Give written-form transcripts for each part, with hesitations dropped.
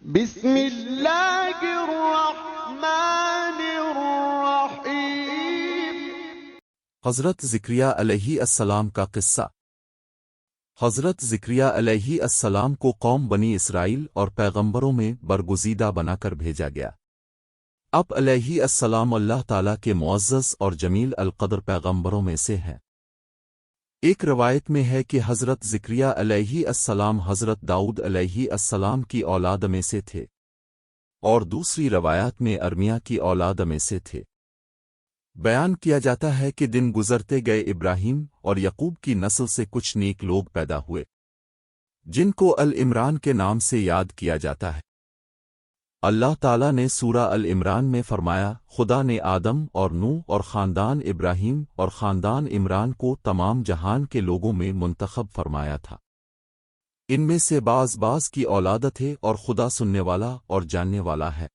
بسم اللہ الرحمن الرحیم۔ حضرت زکریا علیہ السلام کا قصہ۔ حضرت زکریا علیہ السلام کو قوم بنی اسرائیل اور پیغمبروں میں برگزیدہ بنا کر بھیجا گیا۔ اب علیہ السلام اللہ تعالیٰ کے معزز اور جمیل القدر پیغمبروں میں سے ہیں۔ ایک روایت میں ہے کہ حضرت زکریا علیہ السلام حضرت داؤد علیہ السلام کی اولاد میں سے تھے، اور دوسری روایات میں ارمیہ کی اولاد میں سے تھے۔ بیان کیا جاتا ہے کہ دن گزرتے گئے ابراہیم اور یعقوب کی نسل سے کچھ نیک لوگ پیدا ہوئے، جن کو العمران کے نام سے یاد کیا جاتا ہے۔ اللہ تعالیٰ نے سورہ العمران میں فرمایا، خدا نے آدم اور نوح اور خاندان ابراہیم اور خاندان عمران کو تمام جہان کے لوگوں میں منتخب فرمایا تھا۔ ان میں سے بعض کی اولاد تھے، اور خدا سننے والا اور جاننے والا ہے۔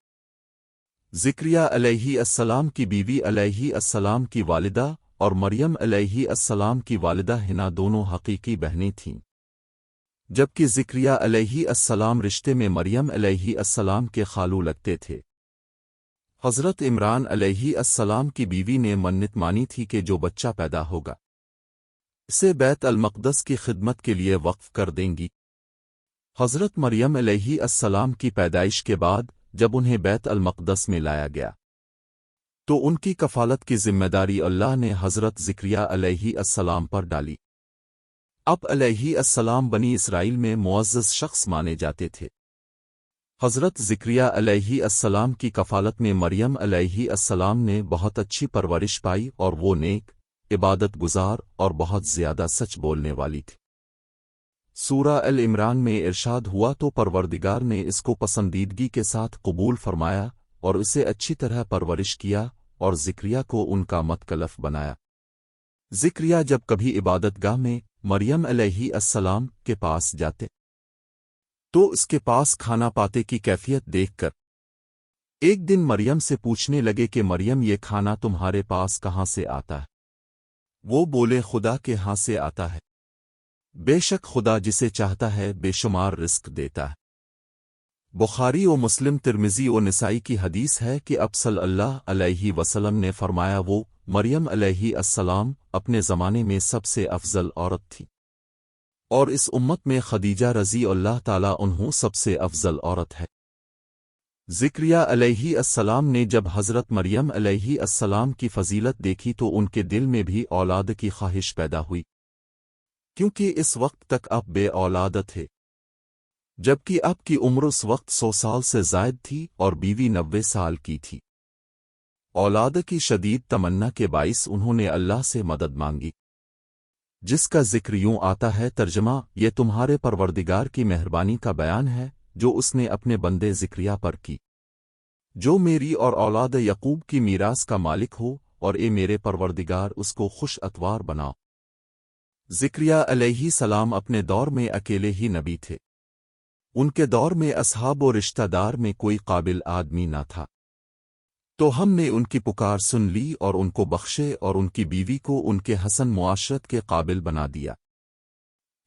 زکریا علیہ السلام کی بیوی علیہ السلام کی والدہ اور مریم علیہ السلام کی والدہ حنا دونوں حقیقی بہنیں تھیں، جبکہ زکریا علیہ السلام رشتے میں مریم علیہ السلام کے خالو لگتے تھے۔ حضرت عمران علیہ السلام کی بیوی نے منت مانی تھی کہ جو بچہ پیدا ہوگا اسے بیت المقدس کی خدمت کے لیے وقف کر دیں گی۔ حضرت مریم علیہ السلام کی پیدائش کے بعد جب انہیں بیت المقدس میں لایا گیا تو ان کی کفالت کی ذمہ داری اللہ نے حضرت زکریا علیہ السلام پر ڈالی۔ اب علیہ السلام بنی اسرائیل میں معزز شخص مانے جاتے تھے۔ حضرت زکریا علیہ السلام کی کفالت میں مریم علیہ السلام نے بہت اچھی پرورش پائی، اور وہ نیک، عبادت گزار اور بہت زیادہ سچ بولنے والی تھی۔ سورہ العمران میں ارشاد ہوا تو پروردگار نے اس کو پسندیدگی کے ساتھ قبول فرمایا اور اسے اچھی طرح پرورش کیا، اور زکریا کو ان کا متکلف بنایا۔ زکریا جب کبھی عبادت گاہ میں مریم علیہ السلام کے پاس جاتے تو اس کے پاس کھانا پاتے کی کیفیت دیکھ کر ایک دن مریم سے پوچھنے لگے کہ مریم، یہ کھانا تمہارے پاس کہاں سے آتا ہے؟ وہ بولے، خدا کے ہاں سے آتا ہے، بے شک خدا جسے چاہتا ہے بے شمار رزق دیتا ہے۔ بخاری و مسلم، ترمذی و نسائی کی حدیث ہے کہ اب صلی اللہ علیہ وسلم نے فرمایا، وہ مریم علیہ السلام اپنے زمانے میں سب سے افضل عورت تھی، اور اس امت میں خدیجہ رضی اللہ تعالیٰ عنہ سب سے افضل عورت ہے۔ زکریا علیہ السلام نے جب حضرت مریم علیہ السلام کی فضیلت دیکھی تو ان کے دل میں بھی اولاد کی خواہش پیدا ہوئی، کیونکہ اس وقت تک آپ بے اولاد تھے، جبکہ آپ کی عمر اس وقت 100 سال سے زائد تھی اور بیوی 90 سال کی تھی۔ اولاد کی شدید تمنا کے باعث انہوں نے اللہ سے مدد مانگی، جس کا ذکر یوں آتا ہے، ترجمہ: یہ تمہارے پروردگار کی مہربانی کا بیان ہے جو اس نے اپنے بندے زکریا پر کی، جو میری اور اولاد یعقوب کی میراث کا مالک ہو، اور اے میرے پروردگار اس کو خوش اتوار بناؤ۔ زکریا علیہ السلام اپنے دور میں اکیلے ہی نبی تھے۔ ان کے دور میں اصحاب و رشتہ دار میں کوئی قابل آدمی نہ تھا، تو ہم نے ان کی پکار سن لی اور ان کو بخشے، اور ان کی بیوی کو ان کے حسن معاشرت کے قابل بنا دیا۔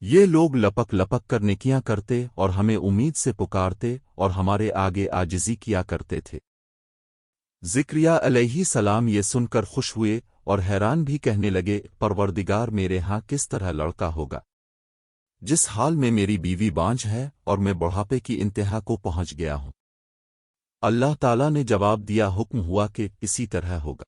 یہ لوگ لپک لپک کر نیکیاں کرتے اور ہمیں امید سے پکارتے اور ہمارے آگے عاجزی کیا کرتے تھے۔ زکریا علیہ السلام یہ سن کر خوش ہوئے اور حیران بھی، کہنے لگے، پروردگار، میرے ہاں کس طرح لڑکا ہوگا، جس حال میں میری بیوی بانجھ ہے اور میں بڑھاپے کی انتہا کو پہنچ گیا ہوں۔ اللہ تعالیٰ نے جواب دیا، حکم ہوا کہ اسی طرح ہوگا۔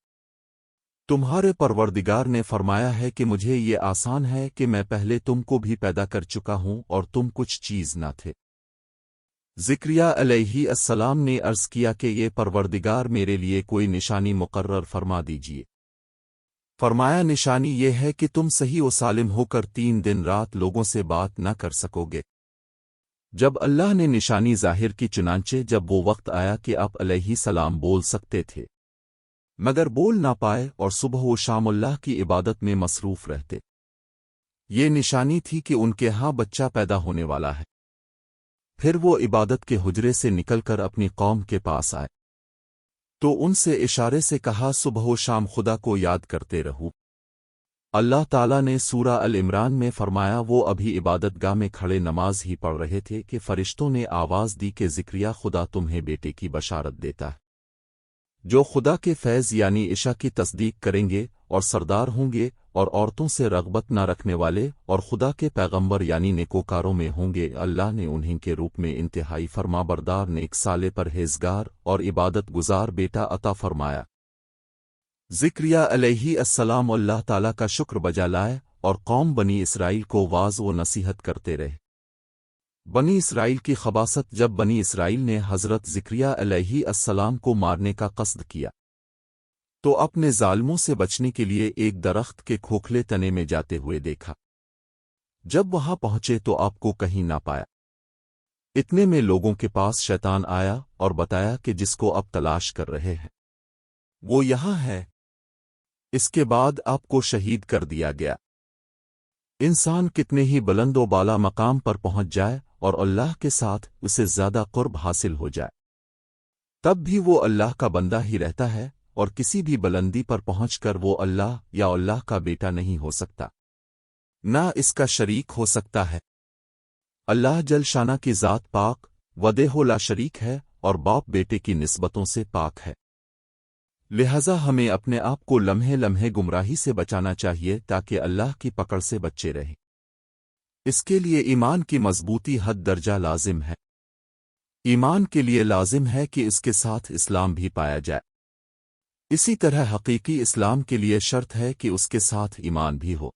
تمہارے پروردگار نے فرمایا ہے کہ مجھے یہ آسان ہے کہ میں پہلے تم کو بھی پیدا کر چکا ہوں اور تم کچھ چیز نہ تھے۔ زکریا علیہ السلام نے عرض کیا کہ یہ پروردگار، میرے لیے کوئی نشانی مقرر فرما دیجیے۔ فرمایا، نشانی یہ ہے کہ تم صحیح و سالم ہو کر 3 دن رات لوگوں سے بات نہ کر سکو گے۔ جب اللہ نے نشانی ظاہر کی، چنانچہ جب وہ وقت آیا کہ آپ علیہ السلام بول سکتے تھے مگر بول نہ پائے، اور صبح و شام اللہ کی عبادت میں مصروف رہتے، یہ نشانی تھی کہ ان کے ہاں بچہ پیدا ہونے والا ہے۔ پھر وہ عبادت کے حجرے سے نکل کر اپنی قوم کے پاس آئے تو ان سے اشارے سے کہا، صبح و شام خدا کو یاد کرتے رہو۔ اللہ تعالیٰ نے سورہ ال-عمران میں فرمایا وہ ابھی عبادت گاہ میں کھڑے نماز ہی پڑھ رہے تھے کہ فرشتوں نے آواز دی کہ زکریا خدا تمہیں بیٹے کی بشارت دیتا ہے جو خدا کے فیض یعنی عشاء کی تصدیق کریں گے اور سردار ہوں گے اور عورتوں سے رغبت نہ رکھنے والے اور خدا کے پیغمبر یعنی نیکوکاروں میں ہوں گے اللہ نے انہیں کے روپ میں انتہائی فرما بردار نیک سالے پرہیزگار اور عبادت گزار بیٹا عطا فرمایا زکریا علیہ السلام اللہ تعالیٰ کا شکر بجا لائے اور قوم بنی اسرائیل کو واعظ و نصیحت کرتے رہے بنی اسرائیل کی خباثت جب بنی اسرائیل نے حضرت زکریا علیہ السلام کو مارنے کا قصد کیا تو اپنے ظالموں سے بچنے کے لیے ایک درخت کے کھوکھلے تنے میں جاتے ہوئے دیکھا جب وہاں پہنچے تو آپ کو کہیں نہ پایا اتنے میں لوگوں کے پاس شیطان آیا اور بتایا کہ جس کو اب تلاش کر رہے ہیں وہ یہاں ہے اس کے بعد آپ کو شہید کر دیا گیا انسان کتنے ہی بلند و بالا مقام پر پہنچ جائے اور اللہ کے ساتھ اسے زیادہ قرب حاصل ہو جائے تب بھی وہ اللہ کا بندہ ہی رہتا ہے اور کسی بھی بلندی پر پہنچ کر وہ اللہ یا اللہ کا بیٹا نہیں ہو سکتا نہ اس کا شریک ہو سکتا ہے اللہ جل شانہ کی ذات پاک وحدہ لا شریک ہے اور باپ بیٹے کی نسبتوں سے پاک ہے لہذا ہمیں اپنے آپ کو لمحے لمحے گمراہی سے بچانا چاہیے تاکہ اللہ کی پکڑ سے بچے رہیں اس کے لیے ایمان کی مضبوطی حد درجہ لازم ہے ایمان کے لیے لازم ہے کہ اس کے ساتھ اسلام بھی پایا جائے اسی طرح حقیقی اسلام کے لیے شرط ہے کہ اس کے ساتھ ایمان بھی ہو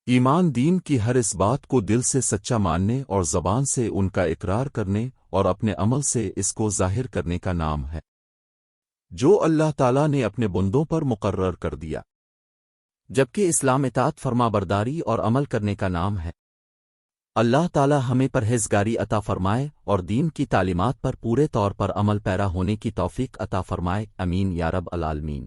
ایمان دین کی ہر اس بات کو دل سے سچا ماننے اور زبان سے ان کا اقرار کرنے اور اپنے عمل سے اس کو ظاہر کرنے کا نام ہے جو اللہ تعالیٰ نے اپنے بندوں پر مقرر کر دیا جبکہ اسلام اطاعت فرما برداری اور عمل کرنے کا نام ہے اللہ تعالیٰ ہمیں پرہیزگاری عطا فرمائے اور دین کی تعلیمات پر پورے طور پر عمل پیرا ہونے کی توفیق عطا فرمائے امین یا رب العالمین